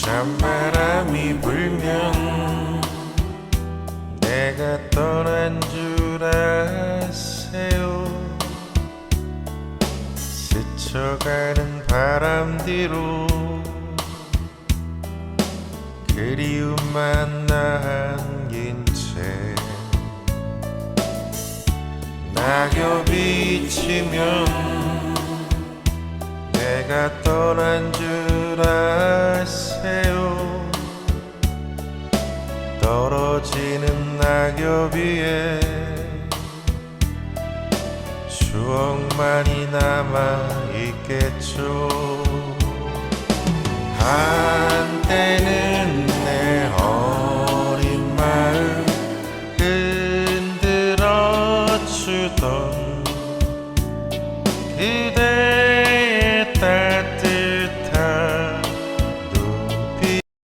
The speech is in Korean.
찬바람이 불면 내가 떠난 줄 아세요. 스쳐가는 바람 뒤로 그리움만 남긴 채 낙엽이 치면 내가 떠난 줄 아세요. 떨어지는 낙엽 위에 추억만이 남아있겠죠.